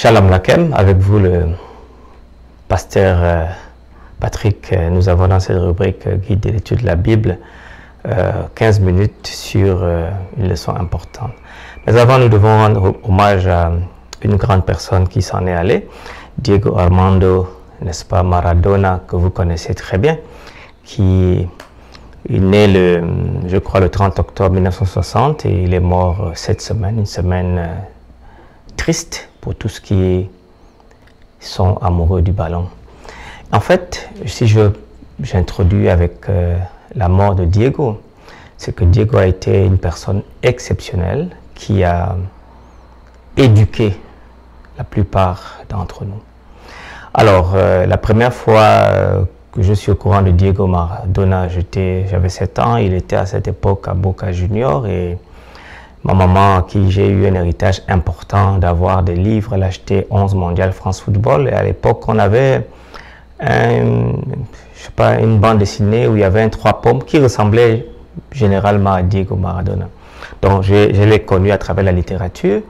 Shalom Lakem, avec vous le pasteur Patrick. Nous avons dans cette rubrique guide de l'étude de la Bible 15 minutes sur une leçon importante. Mais avant, nous devons rendre hommage à une grande personne qui s'en est allée, Diego Armando, n'est-ce pas, Maradona, que vous connaissez très bien, qui est né je crois le 30 octobre 1960 et il est mort cette semaine, une semaine triste pour tous qui sont amoureux du ballon. En fait, si j'introduis avec la mort de Diego, c'est que Diego a été une personne exceptionnelle qui a éduqué la plupart d'entre nous. Alors, la première fois que je suis au courant de Diego Maradona, j'avais 7 ans, il était à cette époque à Boca Juniors et ma maman, à qui j'ai eu un héritage important d'avoir des livres, elle a acheté 11 mondial France Football et à l'époque on avait une bande dessinée où il y avait un 3 pommes qui ressemblait généralement à Diego Maradona. Donc je l'ai connu à travers la littérature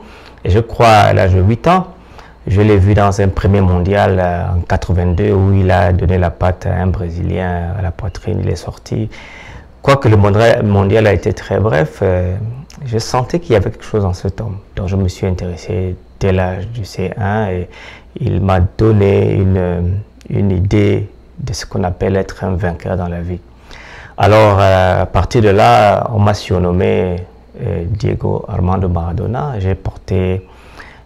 et je crois à l'âge de 8 ans, je l'ai vu dans un premier mondial en 82 où il a donné la patte à un Brésilien à la poitrine, il est sorti. Quoique le mondial a été très bref, je sentais qu'il y avait quelque chose dans cet homme. Donc je me suis intéressé dès l'âge du C1 et il m'a donné une idée de ce qu'on appelle être un vainqueur dans la vie. Alors à partir de là, on m'a surnommé Diego Armando Maradona. J'ai porté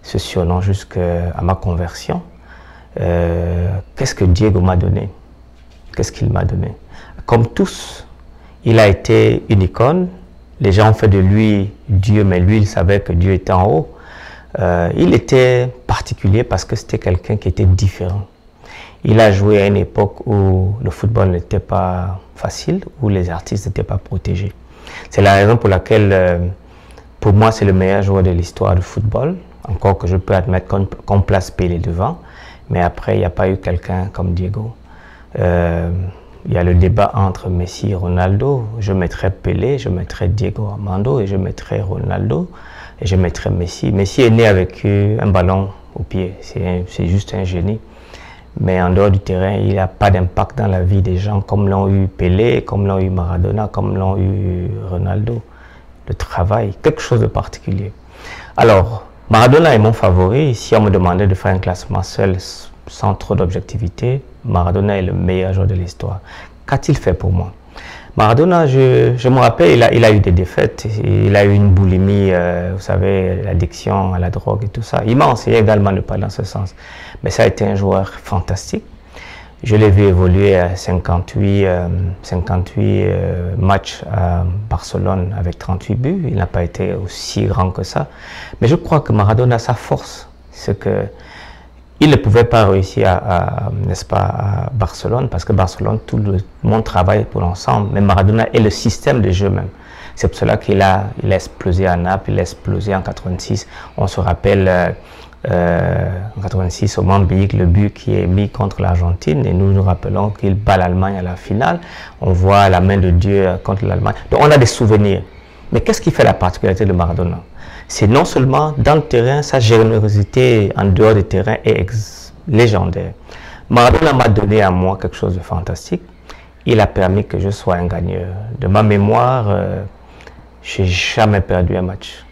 ce surnom jusqu'à ma conversion. Qu'est-ce que Diego m'a donné? Qu'est-ce qu'il m'a donné? Comme tous, il a été une icône. Les gens ont fait de lui Dieu, mais lui, il savait que Dieu était en haut. Il était particulier parce que c'était quelqu'un qui était différent. Il a joué à une époque où le football n'était pas facile, où les artistes n'étaient pas protégés. C'est la raison pour laquelle, pour moi, c'est le meilleur joueur de l'histoire du football. Encore que je peux admettre qu'on place Pelé devant, mais après, il n'y a pas eu quelqu'un comme Diego. Il y a le débat entre Messi et Ronaldo. Je mettrais Pelé, je mettrais Diego Armando et je mettrais Ronaldo et je mettrais Messi. Messi est né avec un ballon au pied, c'est juste un génie. Mais en dehors du terrain, il n'a pas d'impact dans la vie des gens comme l'ont eu Pelé, comme l'ont eu Maradona, comme l'ont eu Ronaldo. Le travail, quelque chose de particulier. Alors, Maradona est mon favori. Si on me demandait de faire un classement seul, sans trop d'objectivité, Maradona est le meilleur joueur de l'histoire. Qu'a-t-il fait pour moi? Maradona, je me rappelle, il a eu des défaites, il a eu une boulimie, vous savez, l'addiction à la drogue et tout ça. Il m'a enseigné également de parler dans ce sens. Mais ça a été un joueur fantastique. Je l'ai vu évoluer à 58 matchs à Barcelone avec 38 buts. Il n'a pas été aussi grand que ça. Mais je crois que Maradona, sa force, c'est que il ne pouvait pas réussir n'est-ce pas, à Barcelone, parce que Barcelone, tout le monde travaille pour l'ensemble, mais Maradona est le système de jeu même. C'est pour cela qu'il a explosé à Naples, il a explosé en 86. On se rappelle en 86 au Mozambique, le but qui est mis contre l'Argentine, et nous nous rappelons qu'il bat l'Allemagne à la finale. On voit la main de Dieu contre l'Allemagne. Donc on a des souvenirs. Mais qu'est-ce qui fait la particularité de Maradona? C'est non seulement dans le terrain, sa générosité en dehors du terrain est légendaire. Maradona m'a donné à moi quelque chose de fantastique. Il a permis que je sois un gagneur. De ma mémoire, je n'ai jamais perdu un match.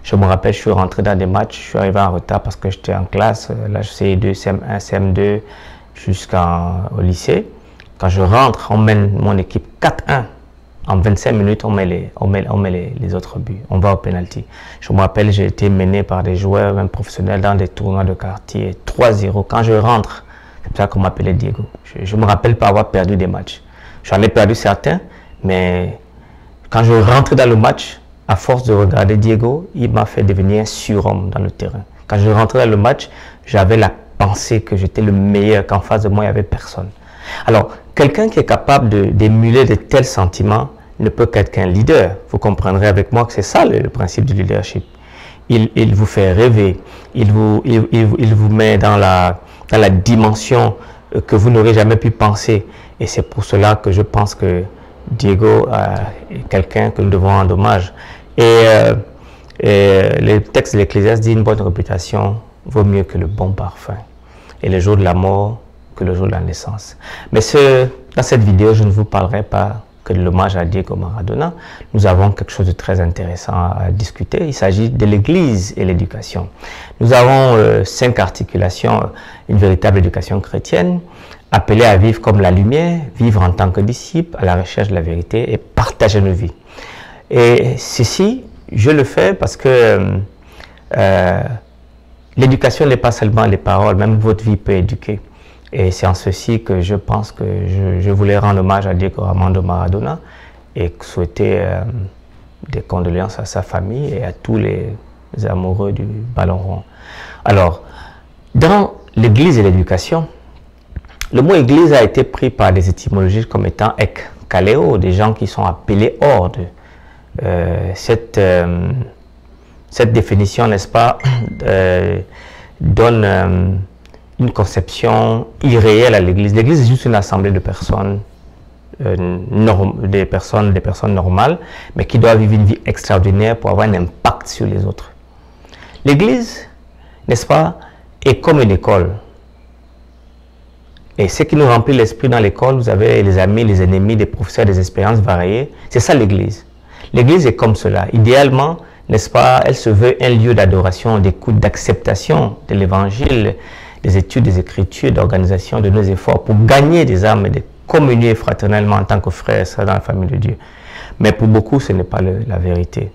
Je me rappelle, je suis rentré dans des matchs, je suis arrivé en retard parce que j'étais en classe, l'âge CE2, CM1, CM2, jusqu'au lycée. Quand je rentre, on mène mon équipe 4-1. En 25 minutes, on met les autres buts. On va au penalty. Je me rappelle, j'ai été mené par des joueurs, même professionnels, dans des tournois de quartier. 3-0. Quand je rentre, c'est pour ça qu'on m'appelait Diego. Je ne me rappelle pas avoir perdu des matchs. J'en ai perdu certains, mais quand je rentrais dans le match, à force de regarder Diego, il m'a fait devenir un surhomme dans le terrain. Quand je rentrais dans le match, j'avais la pensée que j'étais le meilleur, qu'en face de moi, il n'y avait personne. Alors, quelqu'un qui est capable d'émuler de tels sentiments ne peut qu'être qu'un leader. Vous comprendrez avec moi que c'est ça le principe du leadership. Il vous fait rêver, il vous met dans la dimension que vous n'aurez jamais pu penser. Et c'est pour cela que je pense que Diego est quelqu'un que nous devons rendre hommage. Et le texte de l'Ecclésiaste dit une bonne réputation vaut mieux que le bon parfum, et le jour de la mort que le jour de la naissance. Mais dans cette vidéo, je ne vous parlerai pas que de l'hommage à Diego Maradona. Nous avons quelque chose de très intéressant à discuter. Il s'agit de l'Église et l'éducation. Nous avons 5 articulations, une véritable éducation chrétienne, appelée à vivre comme la lumière, vivre en tant que disciple, à la recherche de la vérité et partager nos vies. Et ceci, je le fais parce que l'éducation n'est pas seulement les paroles, même votre vie peut éduquer. Et c'est en ceci que je pense que je voulais rendre hommage à Diego Armando Maradona et souhaiter des condoléances à sa famille et à tous les amoureux du ballon rond. Alors, dans l'Église et l'éducation, le mot Église a été pris par des étymologistes comme étant ek kaleo, des gens qui sont appelés horde. Cette définition, n'est-ce pas, donne une conception irréelle à l'Église. L'Église est juste une assemblée de personnes, des personnes normales, mais qui doivent vivre une vie extraordinaire pour avoir un impact sur les autres. L'Église, n'est-ce pas, est comme une école. Et ce qui nous remplit l'esprit dans l'école, vous avez les amis, les ennemis, des professeurs, des expériences variées. C'est ça l'Église. L'Église est comme cela. Idéalement, n'est-ce pas, elle se veut un lieu d'adoration, d'écoute, d'acceptation de l'Évangile, des études, des écritures, d'organisation de nos efforts pour gagner des âmes et de communier fraternellement en tant que frères et sœurs dans la famille de Dieu. Mais pour beaucoup, ce n'est pas la vérité.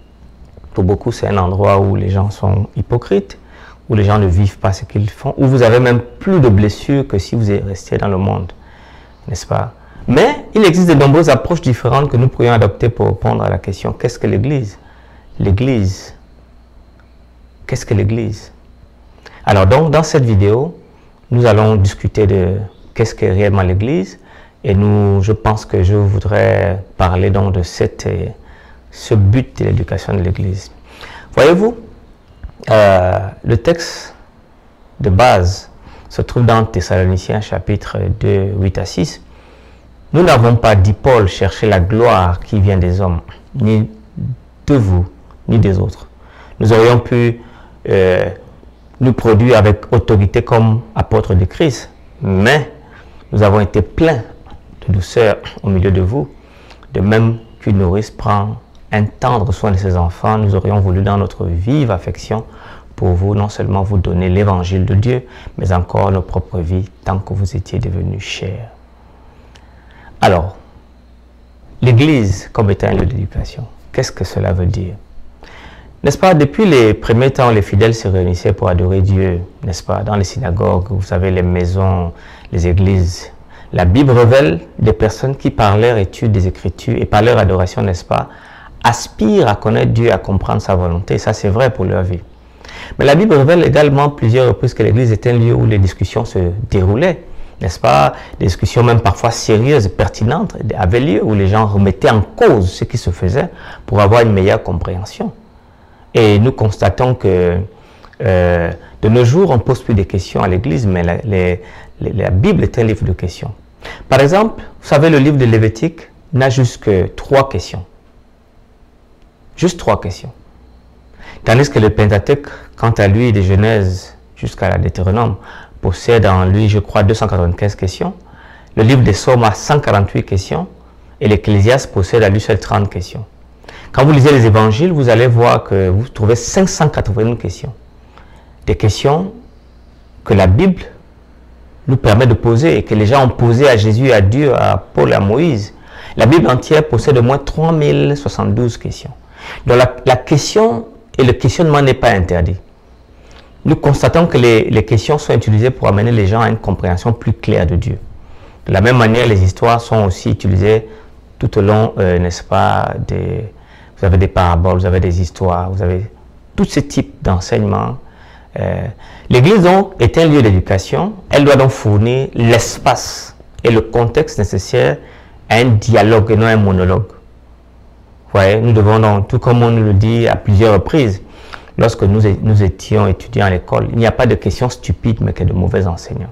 Pour beaucoup, c'est un endroit où les gens sont hypocrites, où les gens ne vivent pas ce qu'ils font, où vous avez même plus de blessures que si vous êtes resté dans le monde, n'est-ce pas? Mais il existe de nombreuses approches différentes que nous pourrions adopter pour répondre à la question: qu'est-ce que l'Église? L'Église. Qu'est-ce que l'Église? Alors donc, dans cette vidéo, nous allons discuter de qu'est-ce qu'est réellement l'Église, et je pense que je voudrais parler donc de ce but de l'éducation de l'Église. Voyez-vous, le texte de base se trouve dans Thessaloniciens chapitre 2, 8 à 6. Nous n'avons pas, dit Paul, cherché la gloire qui vient des hommes, ni de vous, ni des autres. Nous aurions pu nous produire avec autorité comme apôtres de Christ, mais nous avons été pleins de douceur au milieu de vous, de même qu'une nourrice prend un tendre soin de ses enfants. Nous aurions voulu dans notre vive affection pour vous non seulement vous donner l'évangile de Dieu, mais encore nos propres vies tant que vous étiez devenus chers. Alors, l'Église comme étant un lieu d'éducation, qu'est-ce que cela veut dire? N'est-ce pas, depuis les premiers temps, les fidèles se réunissaient pour adorer Dieu, n'est-ce pas, dans les synagogues, vous savez, les maisons, les églises. La Bible révèle des personnes qui, par leur étude des Écritures et par leur adoration, n'est-ce pas, aspirent à connaître Dieu, à comprendre sa volonté. Ça, c'est vrai pour leur vie. Mais la Bible révèle également plusieurs reprises que l'Église est un lieu où les discussions se déroulaient, n'est-ce pas, des discussions même parfois sérieuses et pertinentes avaient lieu, où les gens remettaient en cause ce qui se faisait pour avoir une meilleure compréhension. Et nous constatons que de nos jours, on ne pose plus de questions à l'Église, mais la Bible est un livre de questions. Par exemple, vous savez, le livre de Lévitique n'a juste que 3 questions. Juste 3 questions. Tandis que le Pentateuque, quant à lui, de Genèse jusqu'à la Deutéronome, possède en lui, je crois, 295 questions. Le livre des Psaumes a 148 questions et l'Ecclésiaste possède à lui seul 30 questions. Quand vous lisez les évangiles, vous allez voir que vous trouvez 581 questions. Des questions que la Bible nous permet de poser et que les gens ont posées à Jésus, à Dieu, à Paul, à Moïse. La Bible entière possède au moins 3072 questions. Donc la question et le questionnement n'est pas interdit. Nous constatons que les questions sont utilisées pour amener les gens à une compréhension plus claire de Dieu. De la même manière, les histoires sont aussi utilisées tout au long, n'est-ce pas, vous avez des paraboles, vous avez des histoires, vous avez tous ces types d'enseignements. L'Église donc est un lieu d'éducation. Elle doit donc fournir l'espace et le contexte nécessaire à un dialogue et non un monologue. Vous voyez, nous devons donc, tout comme on nous le dit à plusieurs reprises, lorsque nous étions étudiants à l'école, il n'y a pas de questions stupides, mais que de mauvais enseignants.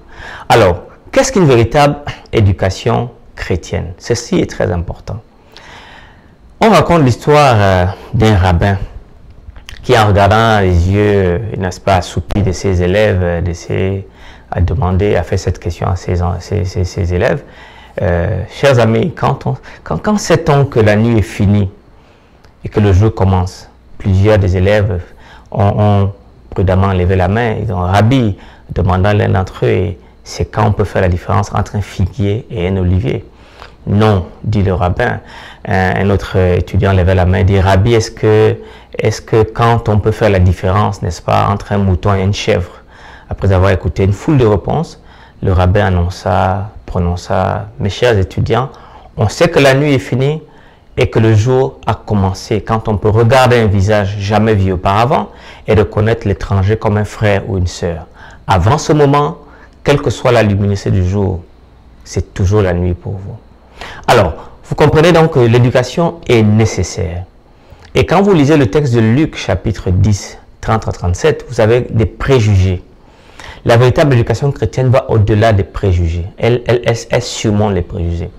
Alors, qu'est-ce qu'une véritable éducation chrétienne? Ceci est très important. On raconte l'histoire d'un rabbin qui en regardant les yeux, n'est-ce pas, assoupis de ses élèves, a demandé, a fait cette question à ses élèves. Chers amis, quand sait-on que la nuit est finie et que le jour commence? Plusieurs des élèves ont prudemment levé la main. Ils ont Rabbi, demandant l'un d'entre eux, c'est quand on peut faire la différence entre un figuier et un olivier? Non, dit le rabbin. Un autre étudiant levait la main et dit, Rabbi, est-ce que quand on peut faire la différence, n'est-ce pas, entre un mouton et une chèvre? Après avoir écouté une foule de réponses, le rabbin prononça, mes chers étudiants, on sait que la nuit est finie et que le jour a commencé quand on peut regarder un visage jamais vu auparavant et reconnaître l'étranger comme un frère ou une sœur. Avant ce moment, quelle que soit la luminosité du jour, c'est toujours la nuit pour vous. Alors, vous comprenez donc que l'éducation est nécessaire. Et quand vous lisez le texte de Luc, chapitre 10, 30 à 37, vous avez des préjugés. La véritable éducation chrétienne va au-delà des préjugés. Elle surmonte les préjugés.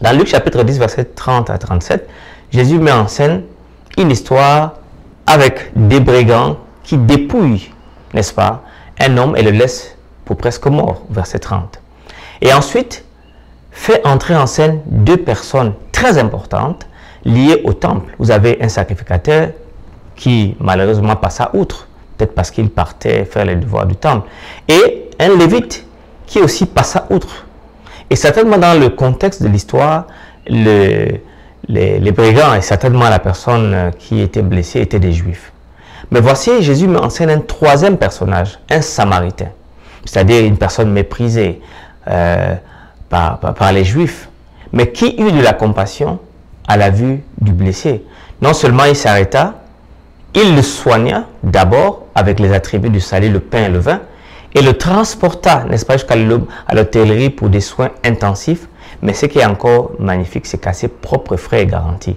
Dans Luc, chapitre 10, verset 30 à 37, Jésus met en scène une histoire avec des brigands qui dépouillent, n'est-ce pas, un homme et le laissent pour presque mort, verset 30. Et ensuite, fait entrer en scène deux personnes très importantes liées au temple. Vous avez un sacrificateur qui malheureusement passa outre, peut-être parce qu'il partait faire les devoirs du temple, et un lévite qui aussi passa outre. Et certainement dans le contexte de l'histoire, les brigands et certainement la personne qui était blessée étaient des juifs. Mais voici, Jésus met en scène un troisième personnage, un samaritain, c'est-à-dire une personne méprisée par les juifs, mais qui eut de la compassion à la vue du blessé. Non seulement il s'arrêta, il le soigna d'abord avec les attributs du salut, le pain et le vin, et le transporta, n'est-ce pas, jusqu'à l'hôtellerie pour des soins intensifs. Mais ce qui est encore magnifique, c'est qu'à ses propres frais est garanti,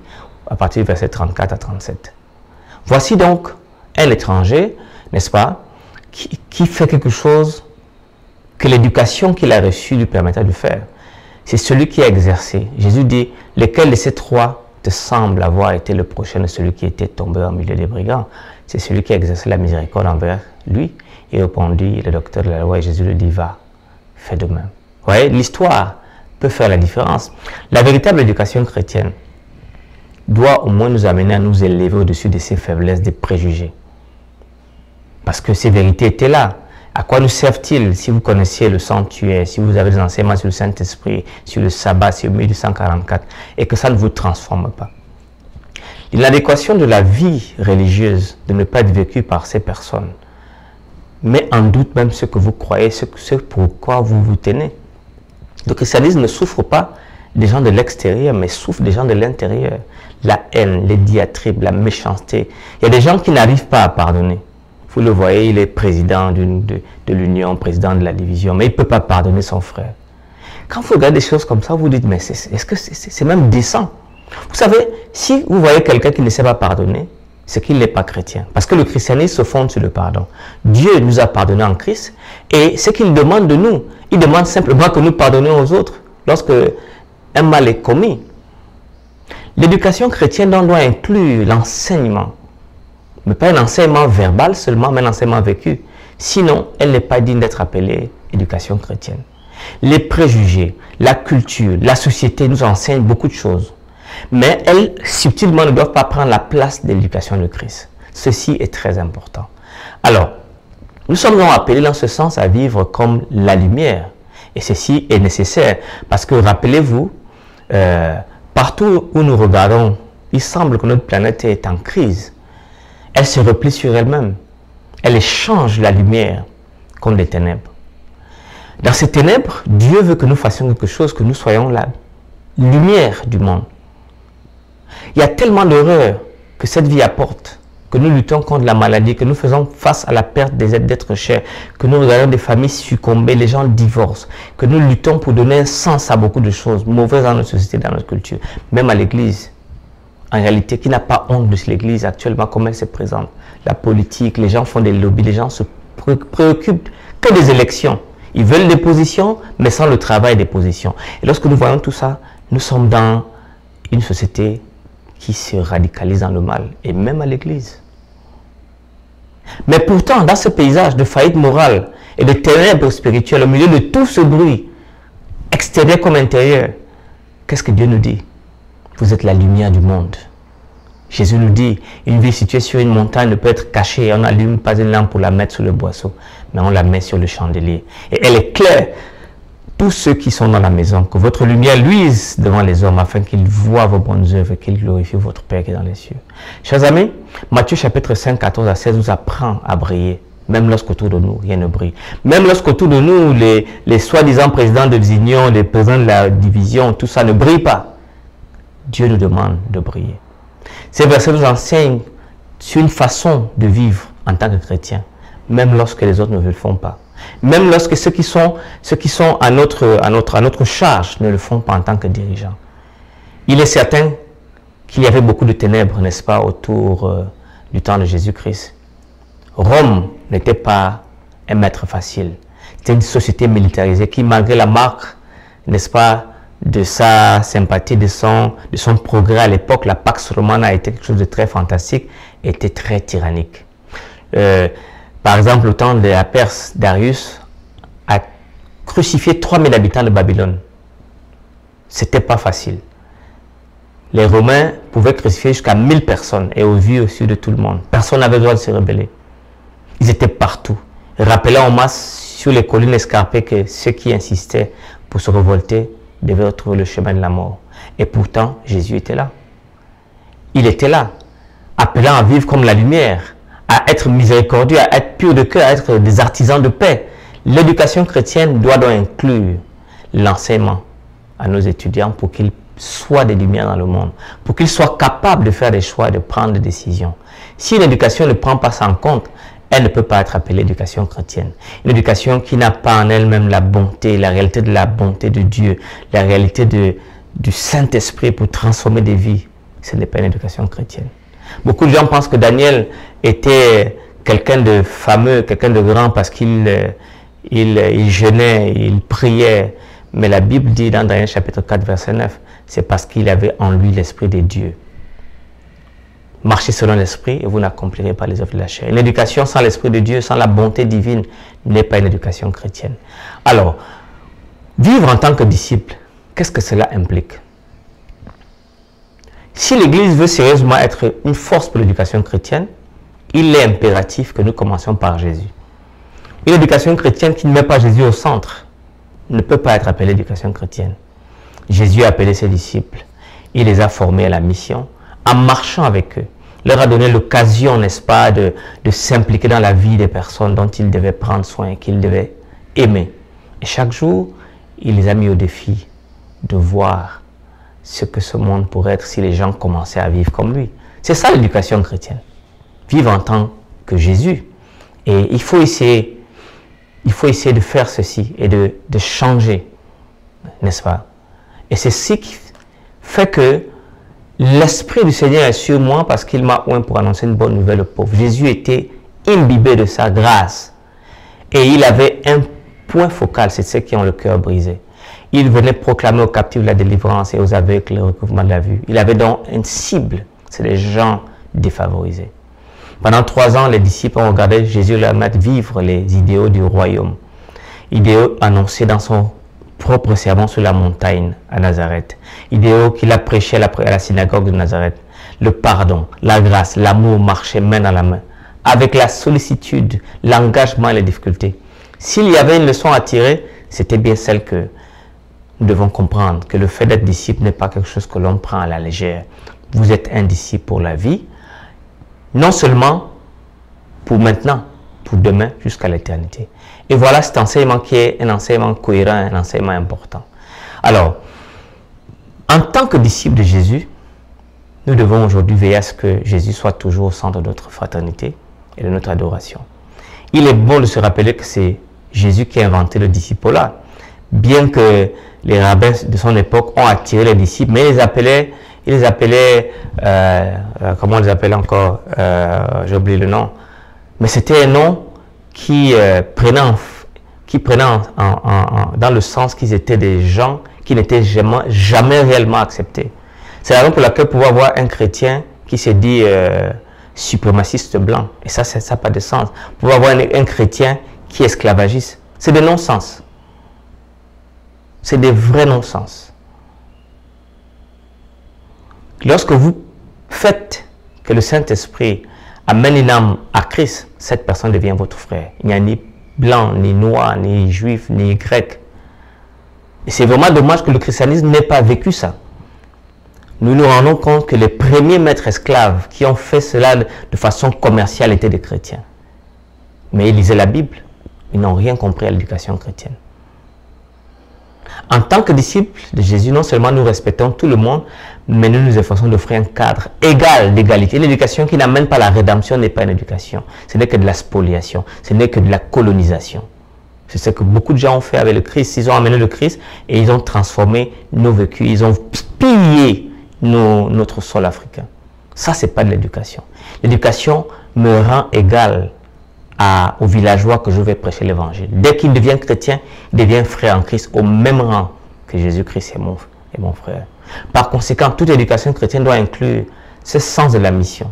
à partir du verset 34 à 37. Voici donc un étranger, n'est-ce pas, qui fait quelque chose que l'éducation qu'il a reçue lui permettait de faire. C'est celui qui a exercé. Jésus dit, lequel de ces trois te semble avoir été le prochain de celui qui était tombé au milieu des brigands? C'est celui qui a exercé la miséricorde envers lui. Il répondit, le docteur de la loi, et Jésus lui dit, va, fais de même. Vous voyez, l'histoire peut faire la différence. La véritable éducation chrétienne doit au moins nous amener à nous élever au-dessus de ces faiblesses, des préjugés. Parce que ces vérités étaient là. À quoi nous servent-ils si vous connaissiez le sanctuaire, si vous avez des enseignements sur le Saint-Esprit, sur le sabbat, sur 1244, et que ça ne vous transforme pas? L'inadéquation de la vie religieuse de ne pas être vécue par ces personnes met en doute même ce que vous croyez, ce pourquoi vous vous tenez. Le christianisme ne souffre pas des gens de l'extérieur, mais souffre des gens de l'intérieur. La haine, les diatribes, la méchanceté. Il y a des gens qui n'arrivent pas à pardonner. Vous le voyez, il est président de l'Union, président de la division, mais il ne peut pas pardonner son frère. Quand vous regardez des choses comme ça, vous dites, mais est-ce que c'est même décent? Vous savez, si vous voyez quelqu'un qui ne sait pas pardonner, c'est qu'il n'est pas chrétien. Parce que le christianisme se fonde sur le pardon. Dieu nous a pardonné en Christ, et ce qu'il demande de nous, il demande simplement que nous pardonnions aux autres lorsque un mal est commis. L'éducation chrétienne doit inclure l'enseignement, mais pas un enseignement verbal seulement, mais un enseignement vécu. Sinon, elle n'est pas digne d'être appelée éducation chrétienne. Les préjugés, la culture, la société nous enseignent beaucoup de choses. Mais elles, subtilement, ne doivent pas prendre la place de l'éducation de Christ. Ceci est très important. Alors, nous sommes donc appelés dans ce sens à vivre comme la lumière. Et ceci est nécessaire parce que, rappelez-vous, partout où nous regardons, il semble que notre planète est en crise. Elle se replie sur elle-même. Elle échange la lumière contre les ténèbres. Dans ces ténèbres, Dieu veut que nous fassions quelque chose, que nous soyons la lumière du monde. Il y a tellement d'horreurs que cette vie apporte, que nous luttons contre la maladie, que nous faisons face à la perte des êtres chers, que nous regardons des familles succomber, les gens divorcent, que nous luttons pour donner un sens à beaucoup de choses mauvaises dans notre société, dans notre culture, même à l'église. En réalité, qui n'a pas honte de l'église actuellement, comme elle se présente? La politique, les gens font des lobbies, les gens se préoccupent que des élections. Ils veulent des positions, mais sans le travail des positions. Et lorsque nous voyons tout ça, nous sommes dans une société qui se radicalise dans le mal, et même à l'église. Mais pourtant, dans ce paysage de faillite morale et de ténèbres spirituelles, au milieu de tout ce bruit, extérieur comme intérieur, qu'est-ce que Dieu nous dit? Vous êtes la lumière du monde. Jésus nous dit, une ville située sur une montagne ne peut être cachée. On n'allume pas une lampe pour la mettre sur le boisseau, mais on la met sur le chandelier. Et elle éclaire tous ceux qui sont dans la maison. Que votre lumière luise devant les hommes, afin qu'ils voient vos bonnes œuvres et qu'ils glorifient votre Père qui est dans les cieux. Chers amis, Matthieu chapitre 5, 14 à 16 nous apprend à briller. Même lorsqu'autour de nous, rien ne brille. Même lorsqu'autour de nous, les soi-disant présidents de l'union, les présidents de la division, tout ça ne brille pas. Dieu nous demande de briller. Ces versets nous enseignent sur une façon de vivre en tant que chrétien, même lorsque les autres ne le font pas. Même lorsque ceux qui sont à notre charge ne le font pas en tant que dirigeants. Il est certain qu'il y avait beaucoup de ténèbres, n'est-ce pas, autour du temps de Jésus-Christ. Rome n'était pas un maître facile. C'était une société militarisée qui, malgré la marque, n'est-ce pas, de sa sympathie, de son progrès à l'époque, la Pax Romana a été quelque chose de très fantastique, était très tyrannique. Par exemple, au temps de la Perse, Darius a crucifié 3000 habitants de Babylone. C'était pas facile. Les Romains pouvaient crucifier jusqu'à 1000 personnes et au vu aussi de tout le monde. Personne n'avait le droit de se rebeller. Ils étaient partout, rappelant en masse sur les collines escarpées que ceux qui insistaient pour se révolter devaient retrouver le chemin de la mort. Et pourtant, Jésus était là. Il était là, appelant à vivre comme la lumière, à être miséricordieux, à être pur de cœur, à être des artisans de paix. L'éducation chrétienne doit donc inclure l'enseignement à nos étudiants pour qu'ils soient des lumières dans le monde, pour qu'ils soient capables de faire des choix, de prendre des décisions. Si l'éducation ne prend pas ça en compte, elle ne peut pas être appelée éducation chrétienne. Une éducation qui n'a pas en elle-même la bonté, la réalité de la bonté de Dieu, la réalité du Saint-Esprit pour transformer des vies, ce n'est pas une éducation chrétienne. Beaucoup de gens pensent que Daniel était quelqu'un de fameux, quelqu'un de grand parce qu'il jeûnait, il priait. Mais la Bible dit dans Daniel chapitre 4, verset 9, c'est parce qu'il avait en lui l'Esprit de Dieu. Marchez selon l'Esprit et vous n'accomplirez pas les œuvres de la chair. Une éducation sans l'Esprit de Dieu, sans la bonté divine, n'est pas une éducation chrétienne. Alors, vivre en tant que disciple, qu'est-ce que cela implique? Si l'Église veut sérieusement être une force pour l'éducation chrétienne, il est impératif que nous commencions par Jésus. Une éducation chrétienne qui ne met pas Jésus au centre ne peut pas être appelée éducation chrétienne. Jésus a appelé ses disciples, il les a formés à la mission, en marchant avec eux, leur a donné l'occasion, n'est-ce pas, de s'impliquer dans la vie des personnes dont ils devaient prendre soin, qu'ils devaient aimer. Et chaque jour, il les a mis au défi de voir ce que ce monde pourrait être si les gens commençaient à vivre comme lui. C'est ça l'éducation chrétienne. Vivre en tant que Jésus. Et il faut essayer de faire ceci et de changer, n'est-ce pas? Et c'est ce qui fait que l'Esprit du Seigneur est sur moi parce qu'il m'a oint pour annoncer une bonne nouvelle aux pauvres. Jésus était imbibé de sa grâce. Et il avait un point focal, c'est ceux qui ont le cœur brisé. Il venait proclamer aux captifs la délivrance et aux aveugles le recouvrement de la vue. Il avait donc une cible, c'est les gens défavorisés. Pendant 3 ans, les disciples ont regardé Jésus leur mettre vivre les idéaux du royaume. Idéaux annoncés dans son propre sermon sur la montagne à Nazareth. Idéaux qu'il a prêché à la synagogue de Nazareth. Le pardon, la grâce, l'amour marchaient main dans la main. Avec la sollicitude, l'engagement et les difficultés. S'il y avait une leçon à tirer, c'était bien celle que nous devons comprendre, que le fait d'être disciple n'est pas quelque chose que l'on prend à la légère. Vous êtes un disciple pour la vie, non seulement pour maintenant, pour demain, jusqu'à l'éternité. Et voilà cet enseignement qui est un enseignement cohérent, un enseignement important. Alors, en tant que disciples de Jésus, nous devons aujourd'hui veiller à ce que Jésus soit toujours au centre de notre fraternité et de notre adoration. Il est bon de se rappeler que c'est Jésus qui a inventé le disciple-là. Bien que les rabbins de son époque ont attiré les disciples, mais ils les appelaient comment on les appelait encore, j'ai oublié le nom, mais c'était un nom qui prenait dans le sens qu'ils étaient des gens qui n'étaient jamais réellement acceptés. C'est la raison pour laquelle pouvoir avoir un chrétien qui se dit suprémacistes blancs. Et ça n'a pas de sens. Vous pouvez avoir un chrétien qui est esclavagiste. C'est des non-sens. C'est des vrais non-sens. Lorsque vous faites que le Saint-Esprit amène une âme à Christ, cette personne devient votre frère. Il n'y a ni blanc, ni noir, ni juif, ni grec. Et c'est vraiment dommage que le christianisme n'ait pas vécu ça. Nous nous rendons compte que les premiers maîtres esclaves qui ont fait cela de façon commerciale étaient des chrétiens. Mais ils lisaient la Bible. Ils n'ont rien compris à l'éducation chrétienne. En tant que disciples de Jésus, non seulement nous respectons tout le monde, mais nous nous efforçons d'offrir un cadre égal d'égalité. L'éducation qui n'amène pas la rédemption n'est pas une éducation. Ce n'est que de la spoliation. Ce n'est que de la colonisation. C'est ce que beaucoup de gens ont fait avec le Christ. Ils ont amené le Christ et ils ont transformé nos vécus. Ils ont pillé notre sol africain. Ça, ce n'est pas de l'éducation. L'éducation me rend égal aux villageois que je vais prêcher l'évangile. Dès qu'il devient chrétien, il devient frère en Christ au même rang que Jésus-Christ est mon frère. Par conséquent, toute éducation chrétienne doit inclure ce sens de la mission,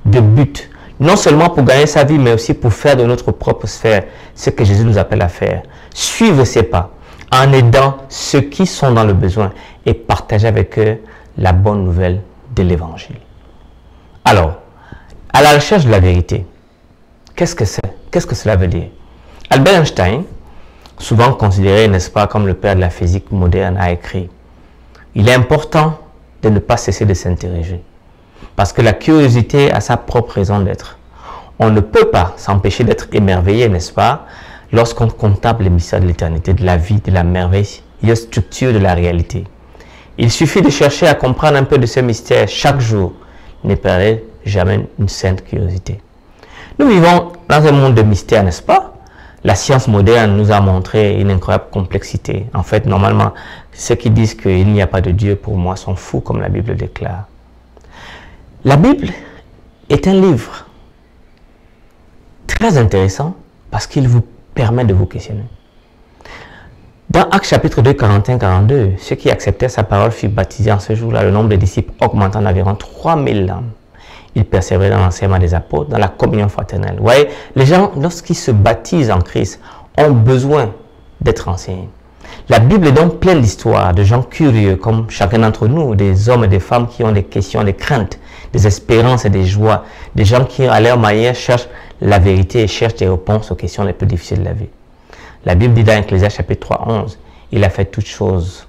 de but, non seulement pour gagner sa vie, mais aussi pour faire de notre propre sphère ce que Jésus nous appelle à faire. Suivre ses pas en aidant ceux qui sont dans le besoin et partager avec eux la bonne nouvelle de l'évangile. Alors, à la recherche de la vérité, qu'est-ce que c'est? Qu'est-ce que cela veut dire? Albert Einstein, souvent considéré, n'est-ce pas, comme le père de la physique moderne, a écrit: il est important de ne pas cesser de s'interroger, parce que la curiosité a sa propre raison d'être. On ne peut pas s'empêcher d'être émerveillé, n'est-ce pas, lorsqu'on contemple les mystères de l'éternité, de la vie, de la merveilleuse structure de la réalité. Il suffit de chercher à comprendre un peu de ces mystères chaque jour. Ne perdez jamais une sainte curiosité. Nous vivons dans un monde de mystères, n'est-ce pas? La science moderne nous a montré une incroyable complexité. En fait, normalement, ceux qui disent qu'il n'y a pas de Dieu, pour moi, sont fous, comme la Bible déclare. La Bible est un livre très intéressant parce qu'il vous permet de vous questionner. Dans Actes chapitre 2, 41-42, ceux qui acceptaient sa parole furent baptisés en ce jour-là, le nombre de disciples augmentant d'environ 3000 âmes. Ils persévéraient dans l'enseignement des apôtres, dans la communion fraternelle. Vous voyez, les gens, lorsqu'ils se baptisent en Christ, ont besoin d'être enseignés. La Bible est donc pleine d'histoires de gens curieux, comme chacun d'entre nous, des hommes et des femmes qui ont des questions, des craintes, des espérances et des joies, des gens qui, à leur manière, cherchent la vérité et cherchent des réponses aux questions les plus difficiles de la vie. La Bible dit dans Ecclésiaste chapitre 3, 11, il a fait toutes choses,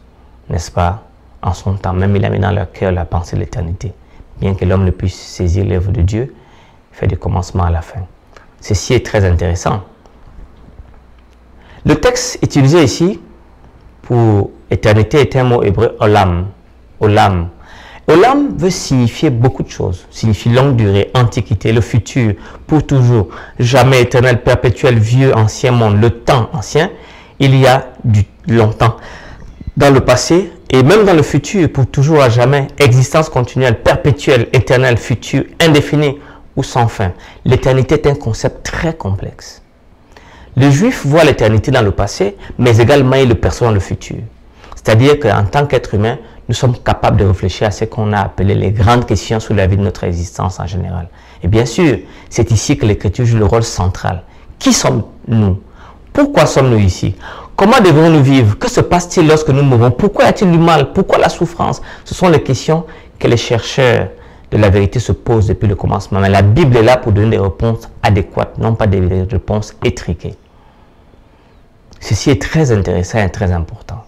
n'est-ce pas, en son temps. Même il a mis dans leur cœur la pensée de l'éternité. Bien que l'homme ne puisse saisir l'œuvre de Dieu, il fait du commencement à la fin. Ceci est très intéressant. Le texte utilisé ici pour éternité est un mot hébreu olam. Olam. Olam veut signifier beaucoup de choses. Signifie longue durée, antiquité, le futur, pour toujours, jamais, éternel, perpétuel, vieux, ancien monde, le temps ancien. Il y a du longtemps. Dans le passé et même dans le futur, pour toujours à jamais, existence continuelle, perpétuelle, éternelle, future, indéfinie ou sans fin. L'éternité est un concept très complexe. Le juif voit l'éternité dans le passé, mais également il le perçoit dans le futur. C'est-à-dire qu'en tant qu'être humain, nous sommes capables de réfléchir à ce qu'on a appelé les grandes questions sur la vie de notre existence en général. Et bien sûr, c'est ici que l'écriture joue le rôle central. Qui sommes-nous? Pourquoi sommes-nous ici? Comment devons-nous vivre? Que se passe-t-il lorsque nous mourons? Pourquoi y a-t-il du mal? Pourquoi la souffrance? Ce sont les questions que les chercheurs de la vérité se posent depuis le commencement. Mais la Bible est là pour donner des réponses adéquates, non pas des réponses étriquées. Ceci est très intéressant et très important.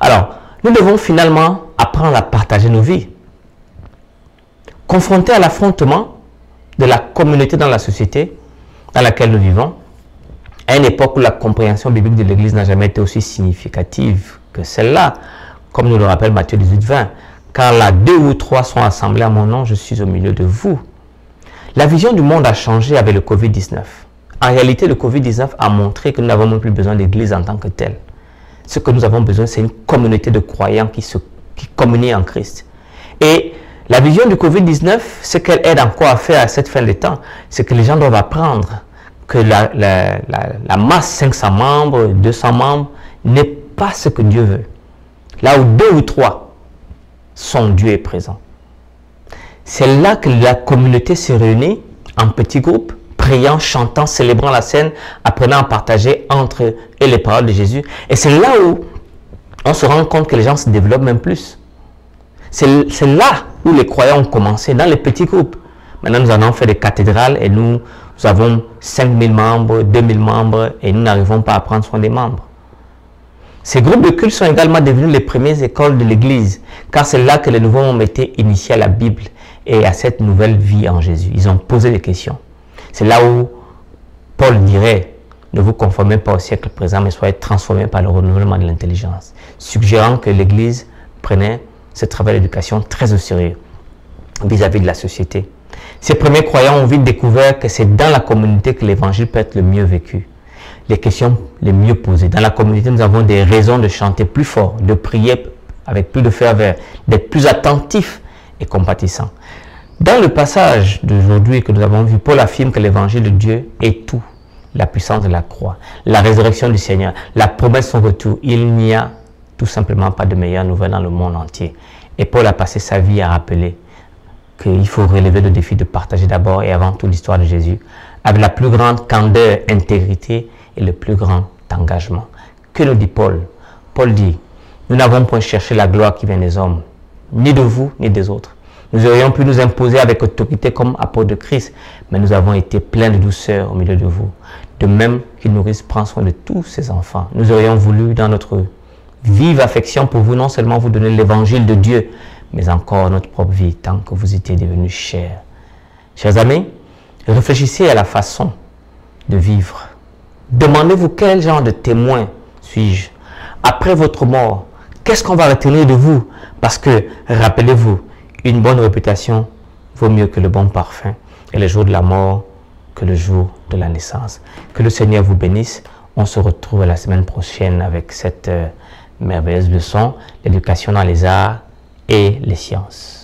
Alors, nous devons finalement apprendre à partager nos vies. Confrontés à l'affrontement de la communauté dans la société dans laquelle nous vivons, à une époque où la compréhension biblique de l'Église n'a jamais été aussi significative que celle-là, comme nous le rappelle Matthieu 18, 20, car là 2 ou 3 sont assemblés à mon nom, je suis au milieu de vous. La vision du monde a changé avec le Covid-19. En réalité, le Covid-19 a montré que nous n'avons même plus besoin d'Église en tant que telle. Ce que nous avons besoin, c'est une communauté de croyants qui communient en Christ. Et la vision du Covid-19, ce qu'elle aide encore à faire à cette fin des temps, c'est que les gens doivent apprendre que la masse 500 membres, 200 membres, n'est pas ce que Dieu veut. Là où 2 ou 3 sont, Dieu est présent. C'est là que la communauté se réunit en petits groupes, priant, chantant, célébrant la scène, apprenant à partager entre eux et les paroles de Jésus. Et c'est là où on se rend compte que les gens se développent même plus. C'est là où les croyants ont commencé, dans les petits groupes. Maintenant, nous en avons fait des cathédrales et nous avons 5000 membres, 2000 membres et nous n'arrivons pas à prendre soin des membres. Ces groupes de culte sont également devenus les premières écoles de l'Église, car c'est là que les nouveaux ont été initiés à la Bible et à cette nouvelle vie en Jésus. Ils ont posé des questions. C'est là où Paul dirait, ne vous conformez pas au siècle présent, mais soyez transformés par le renouvellement de l'intelligence, suggérant que l'Église prenait ce travail d'éducation très au sérieux vis-à-vis de la société. Ces premiers croyants ont vite découvert que c'est dans la communauté que l'évangile peut être le mieux vécu, les questions les mieux posées. Dans la communauté, nous avons des raisons de chanter plus fort, de prier avec plus de ferveur, d'être plus attentifs et compatissants. Dans le passage d'aujourd'hui que nous avons vu, Paul affirme que l'évangile de Dieu est tout. La puissance de la croix, la résurrection du Seigneur, la promesse de son retour. Il n'y a tout simplement pas de meilleure nouvelle dans le monde entier. Et Paul a passé sa vie à rappeler qu'il faut relever le défi de partager d'abord et avant tout l'histoire de Jésus avec la plus grande candeur, intégrité et le plus grand engagement. Que nous dit Paul? Paul dit, nous n'avons point cherché la gloire qui vient des hommes, ni de vous, ni des autres. Nous aurions pu nous imposer avec autorité comme apôtres de Christ, mais nous avons été pleins de douceur au milieu de vous. De même qu'il nourrisse, prend soin de tous ses enfants. Nous aurions voulu, dans notre vive affection pour vous, non seulement vous donner l'évangile de Dieu, mais encore notre propre vie, tant que vous étiez devenus chers. Chers amis, réfléchissez à la façon de vivre. Demandez-vous quel genre de témoin suis-je. Après votre mort, qu'est-ce qu'on va retenir de vous? Parce que, rappelez-vous, une bonne réputation vaut mieux que le bon parfum, et le jour de la mort que le jour de la naissance. Que le Seigneur vous bénisse. On se retrouve la semaine prochaine avec cette merveilleuse leçon, l'éducation dans les arts et les sciences.